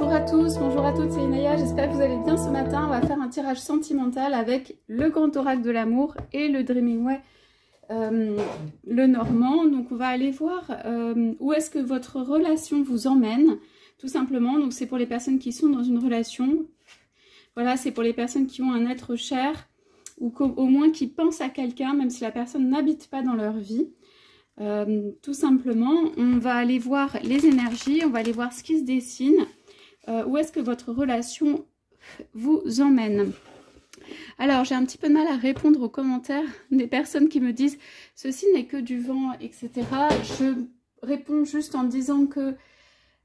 Bonjour à tous, bonjour à toutes, c'est Inaya, j'espère que vous allez bien ce matin. On va faire un tirage sentimental avec le grand oracle de l'amour et le Dreaming Way, le normand. Donc on va aller voir où est-ce que votre relation vous emmène, tout simplement. Donc c'est pour les personnes qui sont dans une relation, voilà, c'est pour les personnes qui ont un être cher ou au moins qui pensent à quelqu'un, même si la personne n'habite pas dans leur vie. Tout simplement, on va aller voir les énergies, on va aller voir ce qui se dessine, où est-ce que votre relation vous emmène. Alors, j'ai un petit peu de mal à répondre aux commentaires des personnes qui me disent « ceci n'est que du vent, etc. » Je réponds juste en disant que,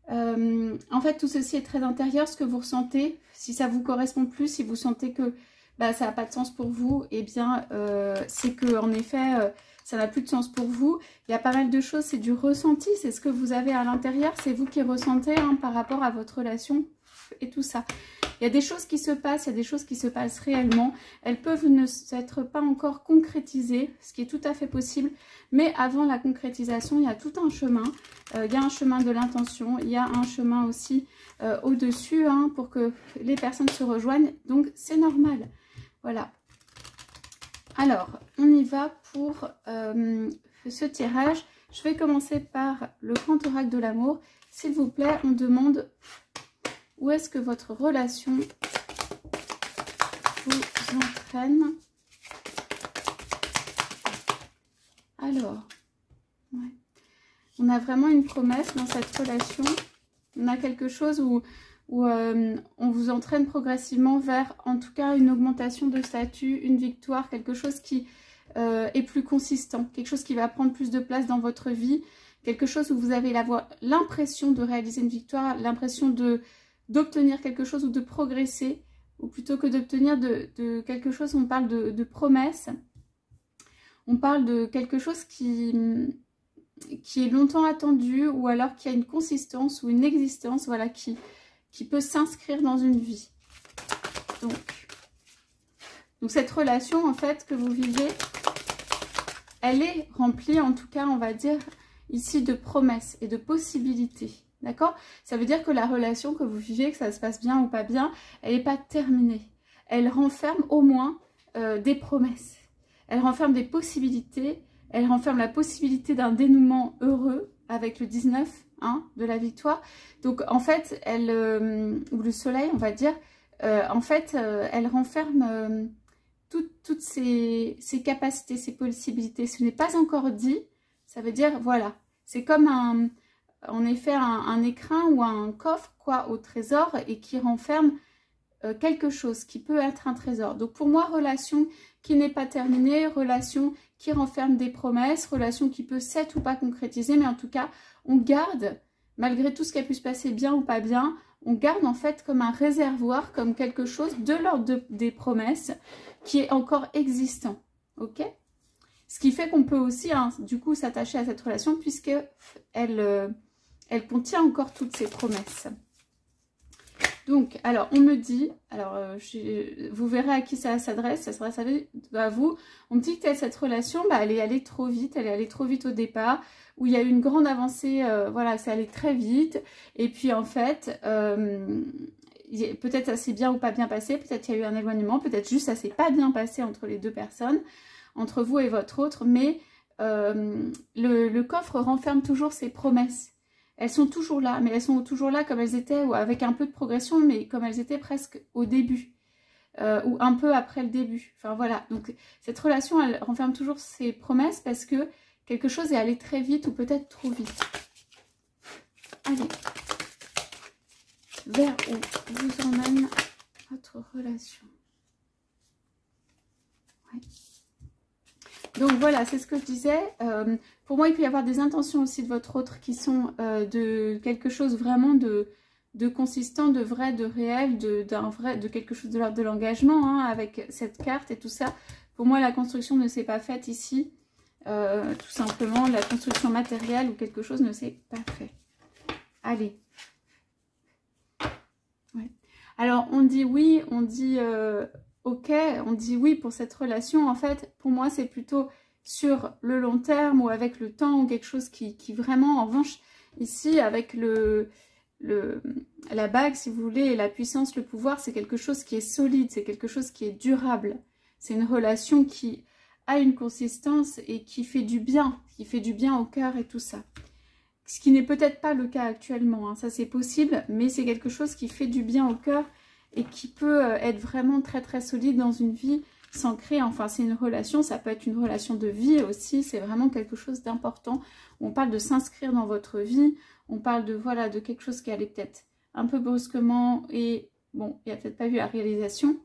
en fait, tout ceci est très intérieur, ce que vous ressentez. Si ça vous correspond plus, si vous sentez que ça n'a pas de sens pour vous, eh bien, c'est que en effet... ça n'a plus de sens pour vous. Il y a pas mal de choses, c'est du ressenti, c'est ce que vous avez à l'intérieur, c'est vous qui ressentez par rapport à votre relation et tout ça. Il y a des choses qui se passent, il y a des choses qui se passent réellement. Elles peuvent ne s'être pas encore concrétisées, ce qui est tout à fait possible. Mais avant la concrétisation, il y a tout un chemin. Il y a un chemin de l'intention, il y a un chemin aussi au-dessus pour que les personnes se rejoignent. Donc c'est normal. Voilà. Alors, on y va pour ce tirage. Je vais commencer par le grand oracle de l'amour. S'il vous plaît, on demande où est-ce que votre relation vous entraîne. Alors, ouais. On a vraiment une promesse dans cette relation. On a quelque chose où on vous entraîne progressivement vers, en tout cas, une augmentation de statut, une victoire, quelque chose qui est plus consistant, quelque chose qui va prendre plus de place dans votre vie, quelque chose où vous avez l'impression de réaliser une victoire, l'impression d'obtenir quelque chose ou de progresser, ou plutôt que d'obtenir de quelque chose, on parle de promesse, on parle de quelque chose qui est longtemps attendu, ou alors qui a une consistance ou une existence, voilà, qui peut s'inscrire dans une vie. Donc cette relation, en fait, que vous vivez, elle est remplie, en tout cas, on va dire, ici, de promesses et de possibilités. D'accord? Ça veut dire que la relation que vous vivez, que ça se passe bien ou pas bien, elle n'est pas terminée. Elle renferme au moins des promesses. Elle renferme des possibilités. Elle renferme la possibilité d'un dénouement heureux avec le 19, de la victoire. Donc en fait, ou le soleil, on va dire, en fait, elle renferme toutes ses capacités, ses possibilités. Ce n'est pas encore dit, ça veut dire, voilà, c'est comme en effet un écrin ou un coffre, quoi, au trésor, et qui renferme quelque chose qui peut être un trésor. Donc pour moi, relation qui n'est pas terminée, relation qui renferme des promesses, relation qui peut s'être ou pas concrétiser, mais en tout cas, on garde, malgré tout ce qui a pu se passer bien ou pas bien, on garde en fait comme un réservoir, comme quelque chose de l'ordre des promesses qui est encore existant, ok? Ce qui fait qu'on peut aussi, du coup, s'attacher à cette relation puisque elle contient encore toutes ces promesses. Donc, alors, on me dit, alors, vous verrez à qui ça s'adresse, ça s'adresse à vous. On me dit que cette relation, elle est allée trop vite, elle est allée trop vite au départ, où il y a eu une grande avancée, voilà, c'est allé très vite. Et puis, en fait, peut-être ça s'est bien ou pas bien passé, peut-être qu'il y a eu un éloignement, peut-être juste ça s'est pas bien passé entre les deux personnes, entre vous et votre autre, mais le coffre renferme toujours ses promesses. Elles sont toujours là, mais elles sont toujours là comme elles étaient, ou avec un peu de progression, mais comme elles étaient presque au début, ou un peu après le début. Enfin voilà, donc cette relation, elle renferme toujours ses promesses parce que quelque chose est allé très vite ou peut-être trop vite. Allez, vers où vous emmène votre relation? Ouais. Donc voilà, c'est ce que je disais. Pour moi, il peut y avoir des intentions aussi de votre autre qui sont de quelque chose vraiment de consistant, de vrai, de réel, de quelque chose de l'ordre de l'engagement, avec cette carte et tout ça. Pour moi, la construction ne s'est pas faite ici. Tout simplement, la construction matérielle ou quelque chose ne s'est pas fait. Allez. Ouais. Alors, on dit oui, on dit... ok, on dit oui pour cette relation. En fait, pour moi, c'est plutôt sur le long terme ou avec le temps ou quelque chose qui vraiment, en revanche, ici, avec la bague, si vous voulez, et la puissance, le pouvoir, c'est quelque chose qui est solide, c'est quelque chose qui est durable. C'est une relation qui a une consistance et qui fait du bien au cœur et tout ça. Ce qui n'est peut-être pas le cas actuellement, hein. Ça c'est possible, mais c'est quelque chose qui fait du bien au cœur et qui peut être vraiment très très solide dans une vie, s'ancrer. Enfin, c'est une relation, ça peut être une relation de vie aussi, c'est vraiment quelque chose d'important. On parle de s'inscrire dans votre vie, on parle de, voilà, de quelque chose qui allait peut-être un peu brusquement et bon, il n'y a peut-être pas eu la réalisation.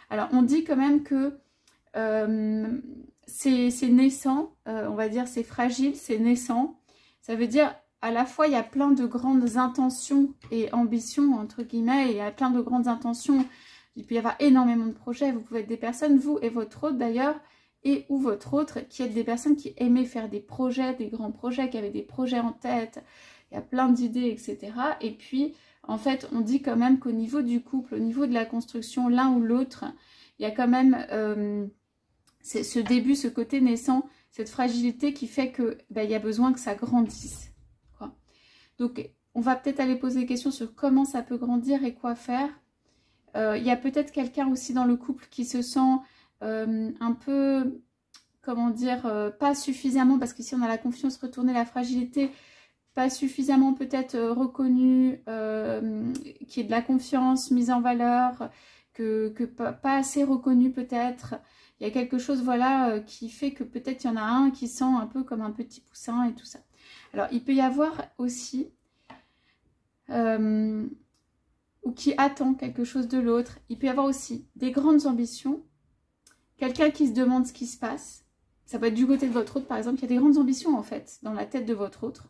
Alors, on dit quand même que c'est naissant, on va dire c'est fragile, c'est naissant. Ça veut dire, à la fois, il y a plein de grandes intentions et ambitions, entre guillemets, et il y a plein de grandes intentions. Il peut y avoir énormément de projets. Vous pouvez être des personnes, vous et votre autre d'ailleurs, et ou votre autre, qui êtes des personnes qui aimaient faire des projets, des grands projets, qui avaient des projets en tête. Il y a plein d'idées, etc. Et puis, en fait, on dit quand même qu'au niveau du couple, au niveau de la construction, l'un ou l'autre, il y a quand même ce début, ce côté naissant, cette fragilité qui fait que il y a besoin que ça grandisse, quoi. Donc, on va peut-être aller poser des questions sur comment ça peut grandir et quoi faire. Il y a peut-être quelqu'un aussi dans le couple qui se sent un peu, comment dire, pas suffisamment, parce qu'ici on a la confiance retournée, la fragilité, pas suffisamment peut-être reconnu, qui est de la confiance mise en valeur, que pas assez reconnu peut-être. Il y a quelque chose, voilà, qui fait que peut-être il y en a un qui sent un peu comme un petit poussin et tout ça. Alors, il peut y avoir aussi, ou qui attend quelque chose de l'autre. Il peut y avoir aussi des grandes ambitions. Quelqu'un qui se demande ce qui se passe. Ça peut être du côté de votre autre, par exemple. Il y a des grandes ambitions, en fait, dans la tête de votre autre.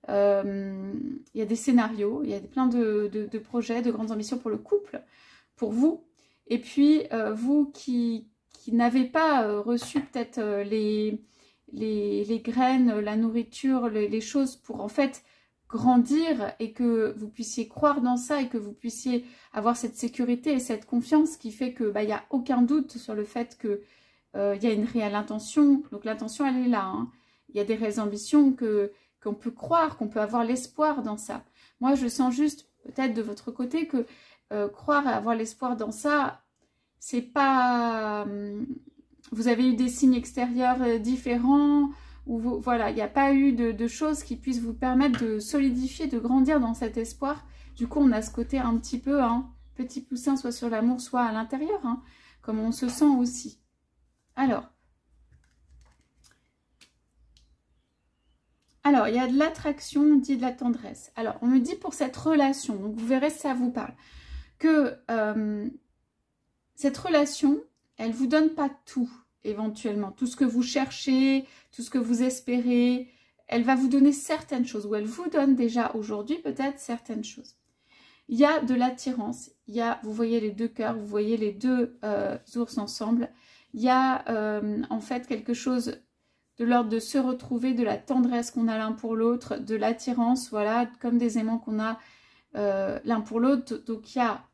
Il y a des scénarios, il y a plein de projets, de grandes ambitions pour le couple, pour vous. Et puis, vous qui n'avez pas reçu peut-être les graines, la nourriture, les choses pour en fait grandir et que vous puissiez croire dans ça et que vous puissiez avoir cette sécurité et cette confiance qui fait que il n'y a aucun doute sur le fait que il y a une réelle intention. Donc l'intention elle est là, hein. Il y a des réelles ambitions qu'on peut croire, qu'on peut avoir l'espoir dans ça. Moi je sens juste peut-être de votre côté que croire et avoir l'espoir dans ça, c'est pas... vous avez eu des signes extérieurs différents, ou voilà, il n'y a pas eu de choses qui puissent vous permettre de solidifier, de grandir dans cet espoir. Du coup, on a ce côté un petit peu, hein, petit poussin, soit sur l'amour, soit à l'intérieur, hein, comme on se sent aussi. Alors, il y a de l'attraction, on dit de la tendresse. Alors, on me dit pour cette relation, donc vous verrez si ça vous parle, que cette relation, elle ne vous donne pas tout, éventuellement. Tout ce que vous cherchez, tout ce que vous espérez, elle va vous donner certaines choses, ou elle vous donne déjà aujourd'hui peut-être certaines choses. Il y a de l'attirance, il y a, vous voyez les deux cœurs, vous voyez les deux ours ensemble. Il y a en fait quelque chose de l'ordre de se retrouver, de la tendresse qu'on a l'un pour l'autre, de l'attirance, voilà, comme des aimants qu'on a l'un pour l'autre. Donc il y a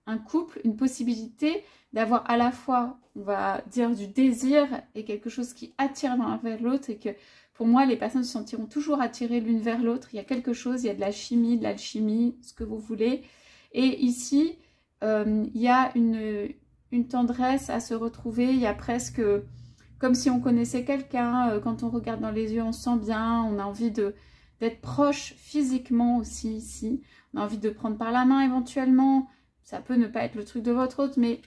un couple, une possibilité d'avoir à la fois, on va dire, du désir et quelque chose qui attire l'un vers l'autre et que pour moi, les personnes se sentiront toujours attirées l'une vers l'autre. Il y a quelque chose, il y a de la chimie, de l'alchimie, ce que vous voulez. Et ici, il y a une tendresse à se retrouver. Il y a presque comme si on connaissait quelqu'un. Quand on regarde dans les yeux, on se sent bien. On a envie d'être proche physiquement aussi ici. On a envie de prendre par la main éventuellement. Ça peut ne pas être le truc de votre autre, mais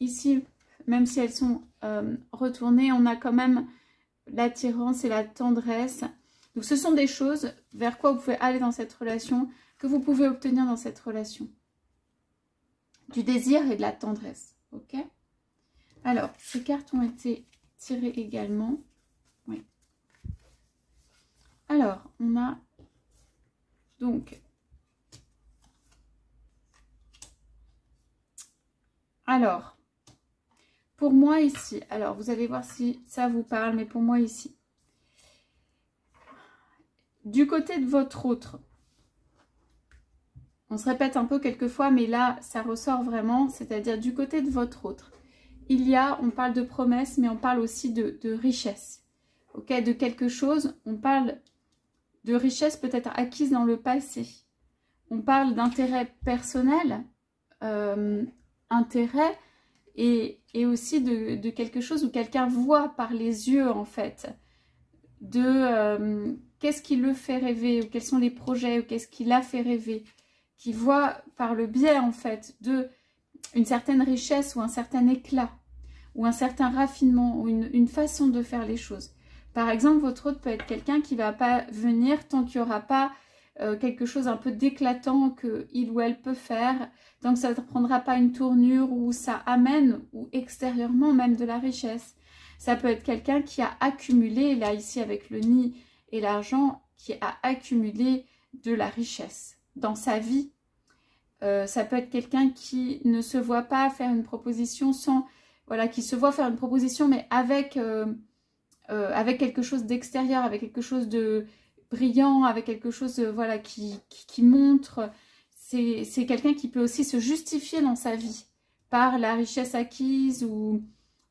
ici, même si elles sont retournées, on a quand même l'attirance et la tendresse. Donc ce sont des choses vers quoi vous pouvez aller dans cette relation, que vous pouvez obtenir dans cette relation. Du désir et de la tendresse, ok? Alors, ces cartes ont été tirées également. Oui. Alors, on a donc... Alors, pour moi ici, alors vous allez voir si ça vous parle, mais pour moi ici, du côté de votre autre, on se répète un peu quelquefois, mais là, ça ressort vraiment, c'est-à-dire du côté de votre autre, il y a, on parle de promesses, mais on parle aussi de richesse, ok, de quelque chose, on parle de richesse peut-être acquise dans le passé. on parle d'intérêt personnel, intérêt, et aussi de quelque chose où quelqu'un voit par les yeux, en fait, de qu'est-ce qui le fait rêver, ou quels sont les projets, ou qu'est-ce qui l'a fait rêver, qui voit par le biais, en fait, de une certaine richesse, ou un certain éclat, ou un certain raffinement, ou une façon de faire les choses. Par exemple, votre hôte peut être quelqu'un qui ne va pas venir tant qu'il n'y aura pas quelque chose un peu d'éclatant qu'il ou elle peut faire, tant que ça ne prendra pas une tournure où ça amène, ou extérieurement même, de la richesse. Ça peut être quelqu'un qui a accumulé, là ici avec le nid et l'argent, qui a accumulé de la richesse dans sa vie. Ça peut être quelqu'un qui ne se voit pas faire une proposition sans... Voilà, qui se voit faire une proposition, mais avec quelque chose d'extérieur, avec quelque chose de brillant, avec quelque chose voilà, qui montre. C'est quelqu'un qui peut aussi se justifier dans sa vie par la richesse acquise ou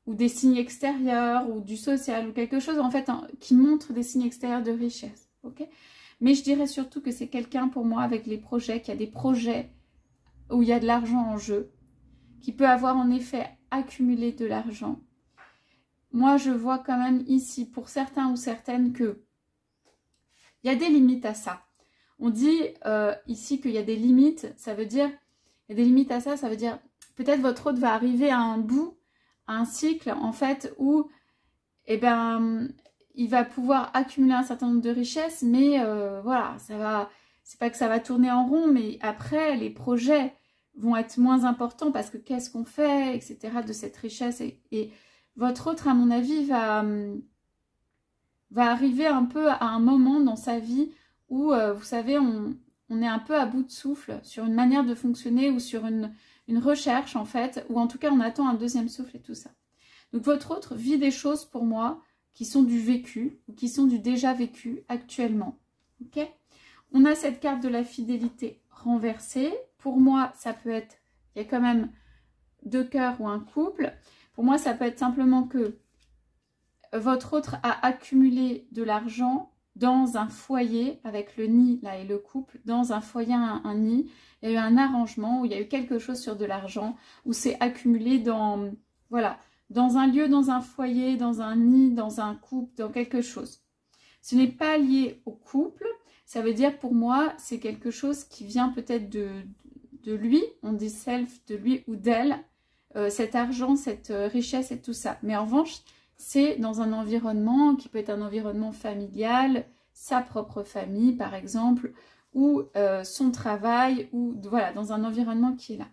des signes extérieurs ou du social ou quelque chose en fait qui montre des signes extérieurs de richesse. Okay, mais je dirais surtout que c'est quelqu'un pour moi avec les projets, qui a des projets où il y a de l'argent en jeu, qui peut avoir en effet accumulé de l'argent. Moi, je vois quand même ici, pour certains ou certaines, que il y a des limites à ça. On dit ici qu'il y a des limites, ça veut dire, il y a des limites à ça, ça veut dire, peut-être votre hôte va arriver à un bout, à un cycle, en fait, où, eh ben, il va pouvoir accumuler un certain nombre de richesses, mais voilà, ça va, c'est pas que ça va tourner en rond, mais après, les projets vont être moins importants, parce que qu'est-ce qu'on fait, etc., de cette richesse, et votre autre, à mon avis, va arriver un peu à un moment dans sa vie où, vous savez, on est un peu à bout de souffle sur une manière de fonctionner ou sur une recherche, en fait, ou en tout cas, on attend un deuxième souffle et tout ça. Donc, votre autre vit des choses, pour moi, qui sont du vécu ou qui sont du déjà vécu actuellement. Ok ? On a cette carte de la fidélité renversée. Pour moi, ça peut être, il y a quand même 2 cœurs ou un couple. Pour moi, ça peut être simplement que votre autre a accumulé de l'argent dans un foyer, avec le nid là et le couple, dans un foyer, un nid. Il y a eu un arrangement où il y a eu quelque chose sur de l'argent, où c'est accumulé dans, voilà, dans un lieu, dans un foyer, dans un nid, dans un couple, dans quelque chose. Ce n'est pas lié au couple, ça veut dire pour moi, c'est quelque chose qui vient peut-être de lui, on dit self, de lui ou d'elle, cet argent, cette richesse et tout ça. Mais en revanche, c'est dans un environnement qui peut être un environnement familial, sa propre famille par exemple, ou son travail, ou voilà, dans un environnement qui est là.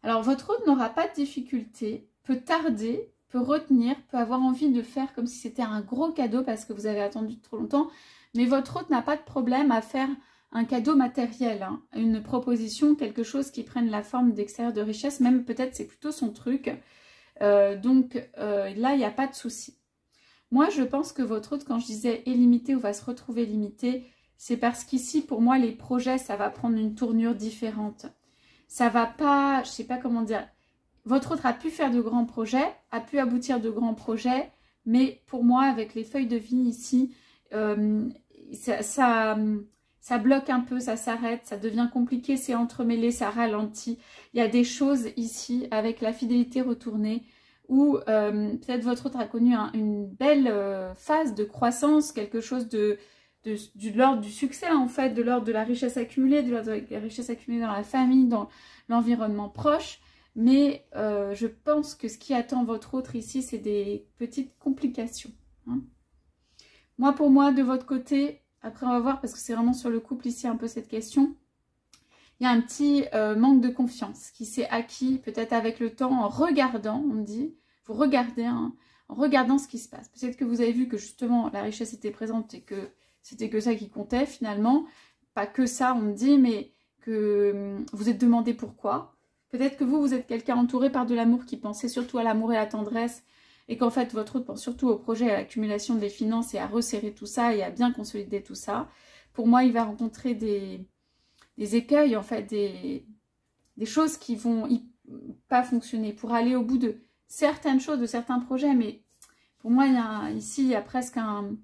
Alors votre hôte n'aura pas de difficulté, peut tarder, peut retenir, peut avoir envie de faire comme si c'était un gros cadeau parce que vous avez attendu trop longtemps, mais votre hôte n'a pas de problème à faire un cadeau matériel, hein, une proposition, quelque chose qui prenne la forme d'extérieur de richesse, même peut-être c'est plutôt son truc. Donc là, il n'y a pas de souci. Moi, je pense que votre hôte, quand je disais est limité ou va se retrouver limité, c'est parce qu'ici, pour moi, les projets, ça va prendre une tournure différente. Ça va pas, je sais pas comment dire, votre hôte a pu faire de grands projets, a pu aboutir de grands projets, mais pour moi, avec les feuilles de vie ici, ça bloque un peu, ça s'arrête, ça devient compliqué, c'est entremêlé, ça ralentit. Il y a des choses ici, avec la fidélité retournée, où peut-être votre autre a connu une belle phase de croissance, quelque chose de l'ordre du succès en fait, de l'ordre de la richesse accumulée, de l'ordre de la richesse accumulée dans la famille, dans l'environnement proche. Mais je pense que ce qui attend votre autre ici, c'est des petites complications. Hein. Moi, pour moi, de votre côté... Après, on va voir, parce que c'est vraiment sur le couple ici un peu cette question. Il y a un petit manque de confiance qui s'est acquis peut-être avec le temps en regardant, on me dit. Vous regardez, hein, en regardant ce qui se passe. Peut-être que vous avez vu que justement la richesse était présente et que c'était que ça qui comptait finalement. Pas que ça, on me dit, mais que vous êtes demandé pourquoi. Peut-être que vous êtes quelqu'un entouré par de l'amour qui pensait surtout à l'amour et à la tendresse. Et qu'en fait, votre autre pense surtout au projet, à l'accumulation des finances et à resserrer tout ça et à bien consolider tout ça. Pour moi, il va rencontrer des écueils, en fait, des choses qui vont pas fonctionner pour aller au bout de certaines choses, de certains projets. Mais pour moi, ici, il y a presque un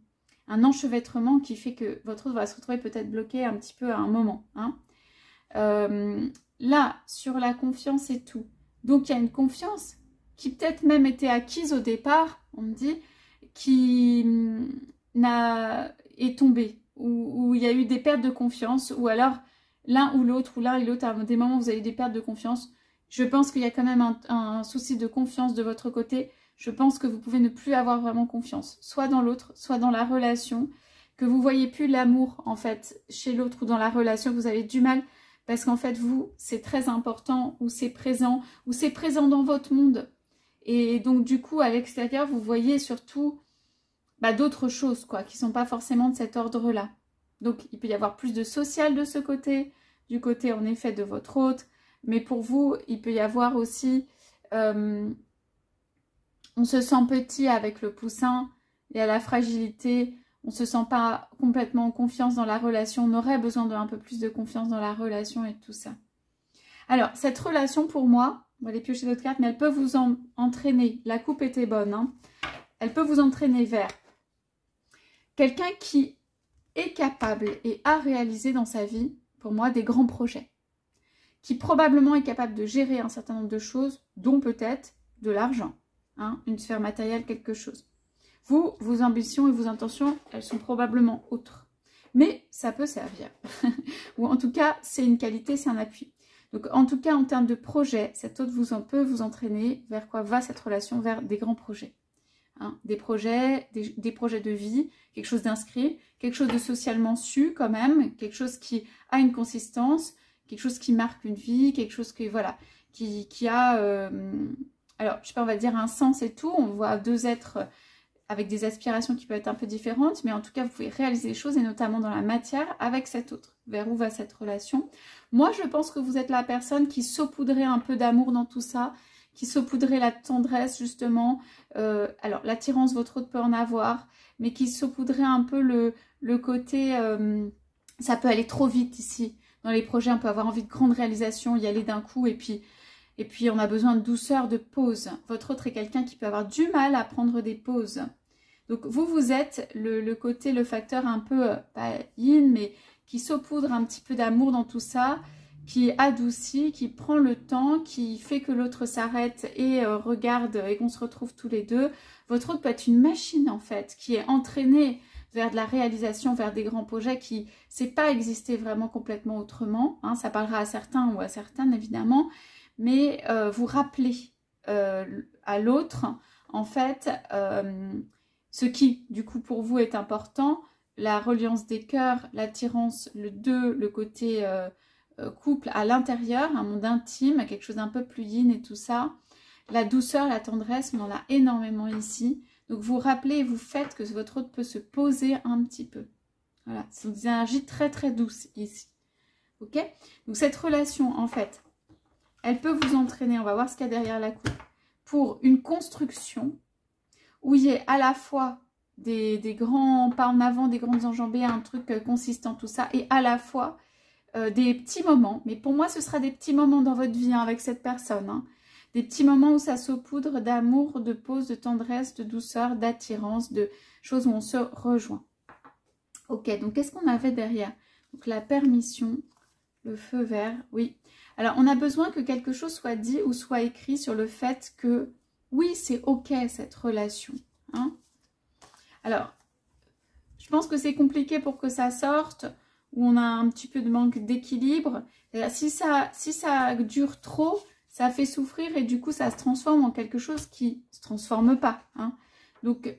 un enchevêtrement qui fait que votre autre va se retrouver peut-être bloqué un petit peu à un moment. Hein. Là, sur la confiance et tout. Donc, il y a une confiance qui peut-être même était acquise au départ, on me dit, qui est tombée, où il y a eu des pertes de confiance, ou alors l'un ou l'autre, ou l'un et l'autre, à des moments où vous avez des pertes de confiance. Je pense qu'il y a quand même un souci de confiance de votre côté. Je pense que vous pouvez ne plus avoir vraiment confiance, soit dans l'autre, soit dans la relation, que vous voyez plus l'amour, en fait, chez l'autre ou dans la relation, que vous avez du mal, parce qu'en fait, vous, c'est très important, ou c'est présent dans votre monde. Et donc, du coup, à l'extérieur, vous voyez surtout d'autres choses, quoi, qui ne sont pas forcément de cet ordre-là. Donc, il peut y avoir plus de social de ce côté, du côté, en effet, de votre hôte. Mais pour vous, il peut y avoir aussi... on se sent petit avec le poussin, et à la fragilité, on ne se sent pas complètement en confiance dans la relation. On aurait besoin d'un peu plus de confiance dans la relation et tout ça. Alors, cette relation, pour moi, on va aller piocher d'autres cartes, mais elle peut vous entraîner. La coupe était bonne, hein. Elle peut vous entraîner vers quelqu'un qui est capable et a réalisé dans sa vie, pour moi, des grands projets. Qui probablement est capable de gérer un certain nombre de choses, dont peut-être de l'argent, hein, une sphère matérielle, quelque chose. Vous, vos ambitions et vos intentions, elles sont probablement autres. Mais ça peut servir. Ou en tout cas, c'est une qualité, c'est un appui. Donc en tout cas, en termes de projet, cet autre peut vous entraîner vers quoi va cette relation? Vers des grands projets. Hein, des projets de vie, quelque chose d'inscrit, quelque chose de socialement su quand même, quelque chose qui a une consistance, quelque chose qui marque une vie, quelque chose qui, voilà, qui a, alors je sais pas, on va dire un sens et tout. On voit deux êtres avec des aspirations qui peuvent être un peu différentes, mais en tout cas, vous pouvez réaliser des choses, et notamment dans la matière, avec cet autre. Vers où va cette relation? Moi, je pense que vous êtes la personne qui saupoudrait un peu d'amour dans tout ça, qui saupoudrait la tendresse, justement. Alors, l'attirance, votre autre peut en avoir, mais qui saupoudrait un peu le côté... ça peut aller trop vite ici. Dans les projets, on peut avoir envie de grandes réalisations, y aller d'un coup, et puis on a besoin de douceur, de pause. Votre autre est quelqu'un qui peut avoir du mal à prendre des pauses. Donc vous êtes le côté, le facteur un peu, pas yin, mais qui saupoudre un petit peu d'amour dans tout ça, qui adoucit, qui prend le temps, qui fait que l'autre s'arrête et regarde et qu'on se retrouve tous les deux. Votre autre peut être une machine en fait, qui est entraînée vers de la réalisation, vers des grands projets qui ne sait pas exister vraiment complètement autrement. Hein, ça parlera à certains ou à certaines évidemment, mais vous rappelez à l'autre en fait ce qui du coup pour vous est important, la reliance des cœurs, l'attirance, le 2, le côté couple à l'intérieur, un monde intime, quelque chose d'un peu plus yin et tout ça. La douceur, la tendresse, on en a énormément ici. Donc vous rappelez et vous faites que votre autre peut se poser un petit peu. Voilà, c'est des énergies très très douces ici. Ok? Donc cette relation, en fait, elle peut vous entraîner, on va voir ce qu'il y a derrière la coupe, pour une construction où il y ait à la fois des grands pas en avant, des grandes enjambées, un truc consistant, tout ça, et à la fois des petits moments. Mais pour moi, ce sera des petits moments dans votre vie hein, avec cette personne. Hein. Des petits moments où ça saupoudre d'amour, de pause, de tendresse, de douceur, d'attirance, de choses où on se rejoint. Ok, donc qu'est-ce qu'on avait derrière? Donc la permission, le feu vert, oui. Alors, on a besoin que quelque chose soit dit ou soit écrit sur le fait que, oui, c'est ok cette relation. Hein. Alors, je pense que c'est compliqué pour que ça sorte, où on a un petit peu de manque d'équilibre. Si ça dure trop, ça fait souffrir et du coup, ça se transforme en quelque chose qui ne se transforme pas. Hein. Donc,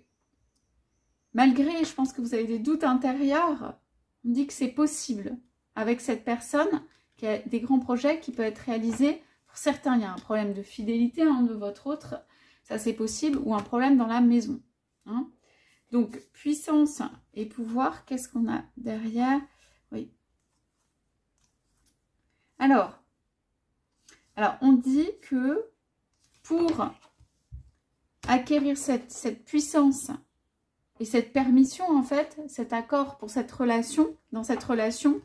malgré, je pense que vous avez des doutes intérieurs, on dit que c'est possible avec cette personne qui a des grands projets qui peuvent être réalisés. Pour certains, il y a un problème de fidélité hein, de votre autre, ça c'est possible, ou un problème dans la maison. Hein. Donc, puissance et pouvoir, qu'est-ce qu'on a derrière? Oui. Alors, on dit que pour acquérir cette puissance et cette permission, en fait, cet accord pour cette relation, dans cette relation,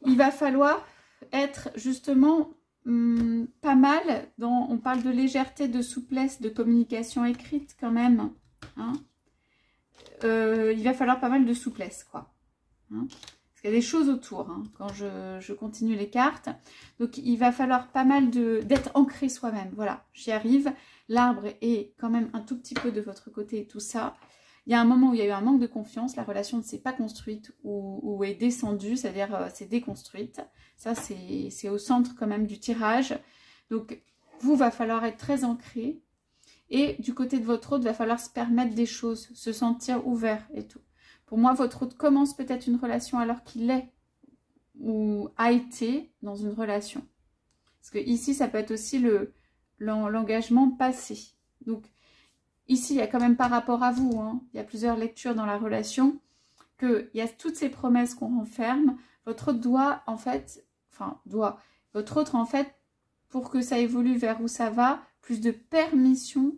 il va falloir être justement pas mal dans, on parle de légèreté, de souplesse, de communication écrite quand même. Hein. il va falloir pas mal de souplesse, quoi. Hein, parce qu'il y a des choses autour, hein, quand je continue les cartes. Donc, il va falloir pas mal d'être ancré soi-même. Voilà, j'y arrive. L'arbre est quand même un tout petit peu de votre côté et tout ça. Il y a un moment où il y a eu un manque de confiance, la relation ne s'est pas construite ou est descendue, c'est-à-dire c'est déconstruite. Ça, c'est au centre quand même du tirage. Donc, vous, va falloir être très ancré. Et du côté de votre autre, va falloir se permettre des choses, se sentir ouvert et tout. Pour moi, votre autre commence peut-être une relation alors qu'il est ou a été dans une relation. Parce que ici, ça peut être aussi l'engagement passé. Donc, ici, il y a quand même par rapport à vous, hein, il y a plusieurs lectures dans la relation, qu'il y a toutes ces promesses qu'on renferme. Votre autre doit, en fait, votre autre, en fait, pour que ça évolue vers où ça va, plus de permission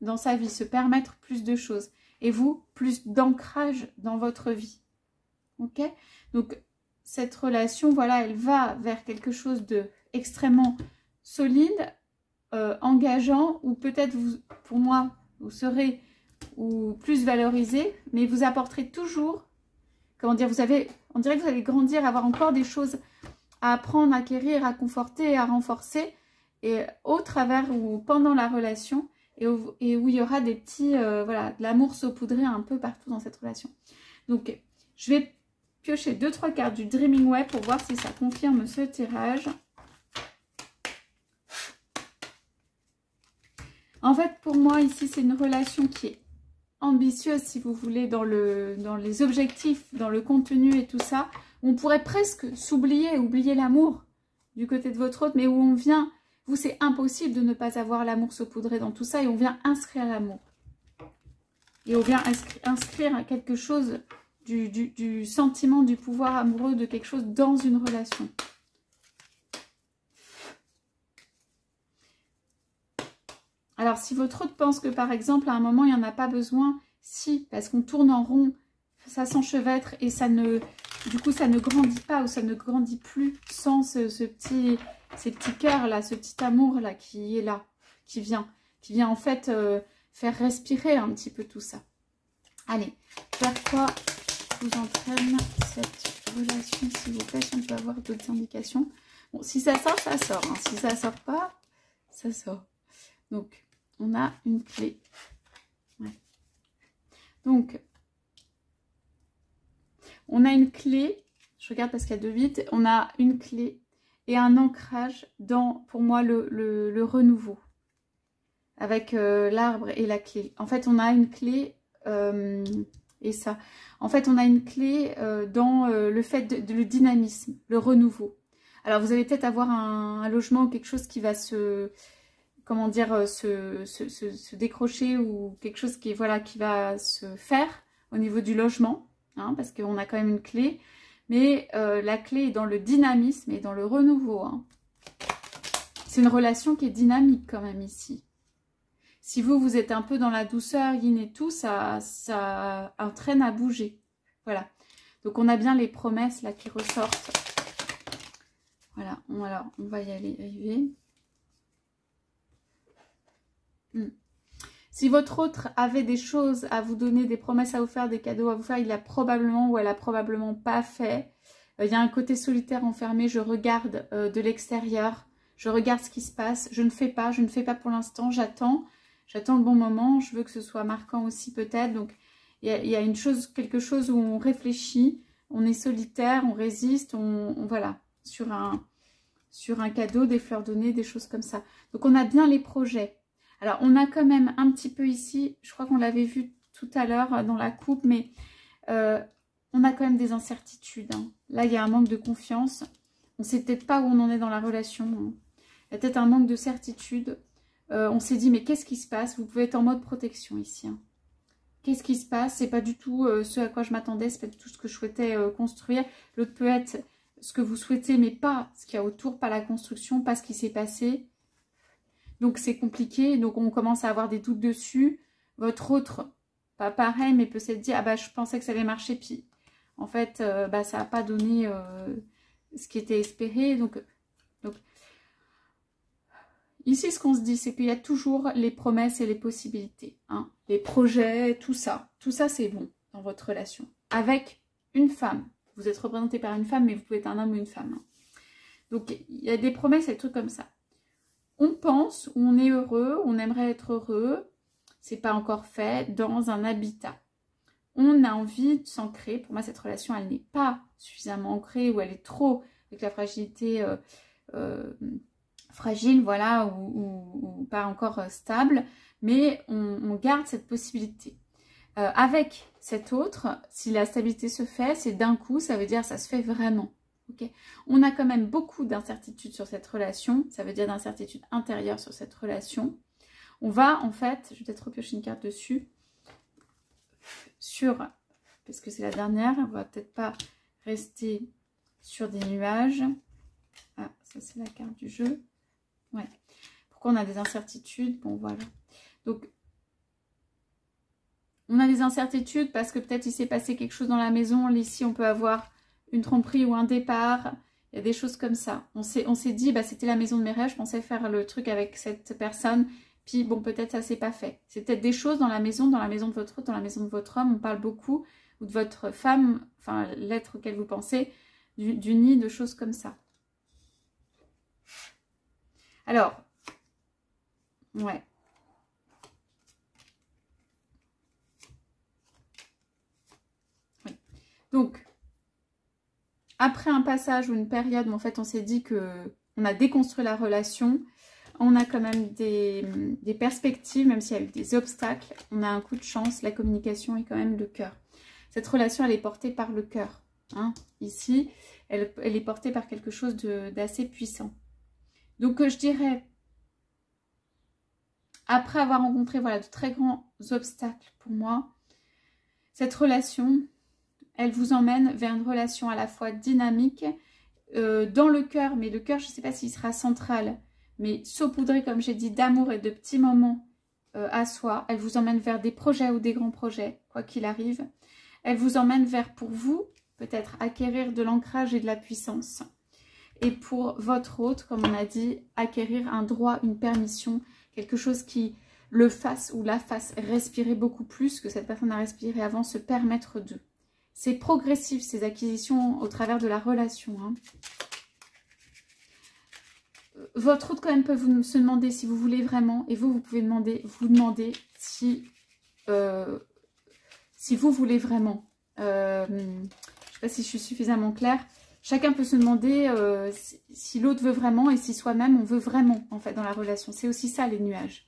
dans sa vie, se permettre plus de choses. Et vous, plus d'ancrage dans votre vie. Ok? Donc, cette relation, voilà, elle va vers quelque chose de extrêmement solide, engageant, ou peut-être, pour moi, vous serez ou plus valorisé, mais vous apporterez toujours, comment dire, on dirait que vous allez grandir, avoir encore des choses à apprendre, à acquérir, à conforter, à renforcer, et au travers ou pendant la relation, et où il y aura des petits, voilà, de l'amour saupoudré un peu partout dans cette relation. Donc, je vais piocher 2-3 cartes du Dreaming Way pour voir si ça confirme ce tirage. En fait, pour moi, ici, c'est une relation qui est ambitieuse, si vous voulez, dans les objectifs, dans le contenu et tout ça. On pourrait presque s'oublier, oublier l'amour du côté de votre autre, mais où on vient... Vous, c'est impossible de ne pas avoir l'amour saupoudré dans tout ça et on vient inscrire l'amour. Et on vient inscrire quelque chose du sentiment, du pouvoir amoureux de quelque chose dans une relation. Alors, si votre autre pense que, par exemple, à un moment, il n'y en a pas besoin, si, parce qu'on tourne en rond, ça s'enchevêtre et ça ne... Du coup, ça ne grandit pas ou ça ne grandit plus sans ces petits cœurs là, ce petit amour là qui est là, qui vient en fait faire respirer un petit peu tout ça. Allez, vers quoi vous entraîne cette relation, s'il vous plaît, si on peut avoir d'autres indications. Bon, si ça sort, ça sort. Hein. Si ça sort pas, ça sort. Donc, on a une clé. Ouais. Donc, on a une clé, je regarde parce qu'il y a 2 vides, on a une clé et un ancrage dans, pour moi, le renouveau. Avec l'arbre et la clé. En fait, on a une clé et ça. En fait, on a une clé dans le fait le dynamisme, le renouveau. Alors, vous allez peut-être avoir un logement ou quelque chose qui va comment dire, se décrocher ou quelque chose qui, voilà, qui va se faire au niveau du logement. Hein, parce qu'on a quand même une clé, mais la clé est dans le dynamisme et dans le renouveau. Hein. C'est une relation qui est dynamique quand même ici. Si vous êtes un peu dans la douceur, yin et tout, ça entraîne à bouger. Voilà. Donc on a bien les promesses là qui ressortent. Voilà, alors on va y arriver. Si votre autre avait des choses à vous donner, des promesses à vous faire, des cadeaux à vous faire, il a probablement ou elle a probablement pas fait. Il y a un côté solitaire enfermé, je regarde de l'extérieur, je regarde ce qui se passe, je ne fais pas pour l'instant, j'attends le bon moment, je veux que ce soit marquant aussi peut-être. Donc il y a quelque chose où on réfléchit, on est solitaire, on résiste, voilà, sur un cadeau, des fleurs données, des choses comme ça. Donc on a bien les projets. Alors, on a quand même un petit peu ici, je crois qu'on l'avait vu tout à l'heure dans la coupe, mais on a quand même des incertitudes. Hein. Là, il y a un manque de confiance. On ne sait peut-être pas où on en est dans la relation. Hein. Il y a peut-être un manque de certitude. On s'est dit, mais qu'est-ce qui se passe? Vous pouvez être en mode protection ici. Hein. Qu'est-ce qui se passe? C'est pas du tout ce à quoi je m'attendais, c'est pas du tout ce que je souhaitais construire. L'autre peut être ce que vous souhaitez, mais pas ce qu'il y a autour, pas la construction, pas ce qui s'est passé. Donc, c'est compliqué. Donc, on commence à avoir des doutes dessus. Votre autre, pas pareil, mais peut s'être dit, ah bah, je pensais que ça allait marcher. Puis, en fait, ça n'a pas donné ce qui était espéré. Donc, ici, ce qu'on se dit, c'est qu'il y a toujours les promesses et les possibilités. Hein, les projets, tout ça. tout ça c'est bon dans votre relation. Avec une femme, vous êtes représenté par une femme, mais vous pouvez être un homme ou une femme. Hein. Donc il y a des promesses et des trucs comme ça. On pense, on est heureux, on aimerait être heureux, c'est pas encore fait, dans un habitat. On a envie de s'ancrer. Pour moi, cette relation, elle n'est pas suffisamment ancrée ou elle est trop avec la fragilité fragile, voilà, ou pas encore stable. Mais on garde cette possibilité. Avec cet autre, si la stabilité se fait, c'est d'un coup, ça veut dire ça se fait vraiment. Okay. On a quand même beaucoup d'incertitudes sur cette relation, ça veut dire d'incertitudes intérieures sur cette relation. On va en fait, je vais peut-être repiocher une carte dessus, parce que c'est la dernière, on va peut-être pas rester sur des nuages. Ah, ça c'est la carte du jeu. Ouais. Pourquoi on a des incertitudes? Bon voilà. Donc, on a des incertitudes parce que peut-être il s'est passé quelque chose dans la maison. Ici, on peut avoir une tromperie ou un départ. Il y a des choses comme ça. On s'est dit, bah, c'était la maison de mes rêves. Je pensais faire le truc avec cette personne. Puis, bon, peut-être ça s'est pas fait. C'est peut-être des choses dans la maison de votre autre, dans la maison de votre homme. On parle beaucoup. Ou de votre femme, enfin, l'être auquel vous pensez. Du nid, de choses comme ça. Alors, ouais. Donc, après un passage ou une période où en fait on s'est dit qu'on a déconstruit la relation, on a quand même des perspectives, même s'il y a eu des obstacles, on a un coup de chance, la communication est quand même le cœur. Cette relation, elle est portée par le cœur. Hein. Ici, elle est portée par quelque chose d'assez puissant. Donc, je dirais, après avoir rencontré voilà, de très grands obstacles pour moi, cette relation... elle vous emmène vers une relation à la fois dynamique, dans le cœur, mais le cœur, je ne sais pas s'il sera central, mais saupoudré, comme j'ai dit, d'amour et de petits moments à soi. Elle vous emmène vers des projets ou des grands projets, quoi qu'il arrive. Elle vous emmène vers, pour vous, peut-être acquérir de l'ancrage et de la puissance. Et pour votre autre, comme on a dit, acquérir un droit, une permission, quelque chose qui le fasse ou la fasse respirer beaucoup plus que cette personne a respiré avant, se permettre d'eux. C'est progressif, ces acquisitions au travers de la relation. Hein. Votre autre, quand même, peut se demander si vous voulez vraiment. Et vous pouvez vous demander si vous voulez vraiment. Je ne sais pas si je suis suffisamment claire. Chacun peut se demander si l'autre veut vraiment et si soi-même, on veut vraiment, en fait, dans la relation. C'est aussi ça, les nuages.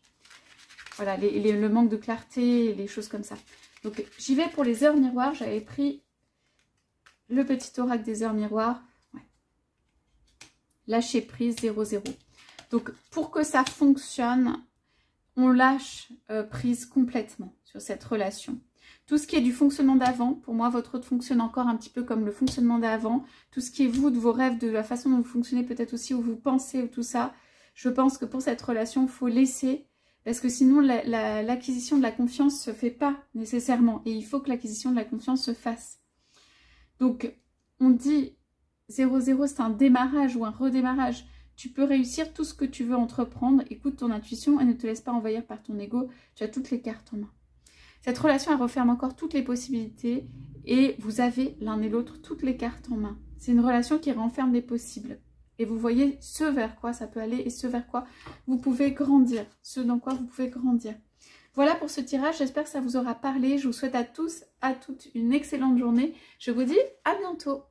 Voilà, le manque de clarté, les choses comme ça. Donc, j'y vais pour les heures miroirs. J'avais pris le petit oracle des heures miroirs. Ouais. Lâcher prise 0-0. Donc, pour que ça fonctionne, on lâche prise complètement sur cette relation. Tout ce qui est du fonctionnement d'avant, pour moi, votre autre fonctionne encore un petit peu comme le fonctionnement d'avant. Tout ce qui est vous, de vos rêves, de la façon dont vous fonctionnez, peut-être aussi où vous pensez, ou tout ça. Je pense que pour cette relation, il faut laisser... parce que sinon, l'acquisition de la confiance ne se fait pas nécessairement. Et il faut que l'acquisition de la confiance se fasse. Donc, on dit 0-0, c'est un démarrage ou un redémarrage. Tu peux réussir tout ce que tu veux entreprendre. Écoute ton intuition et ne te laisse pas envahir par ton ego. Tu as toutes les cartes en main. Cette relation, elle referme encore toutes les possibilités. Et vous avez l'un et l'autre toutes les cartes en main. C'est une relation qui renferme des possibles. Et vous voyez ce vers quoi ça peut aller et ce vers quoi vous pouvez grandir. Ce dans quoi vous pouvez grandir. Voilà pour ce tirage. J'espère que ça vous aura parlé. Je vous souhaite à tous, à toutes une excellente journée. Je vous dis à bientôt.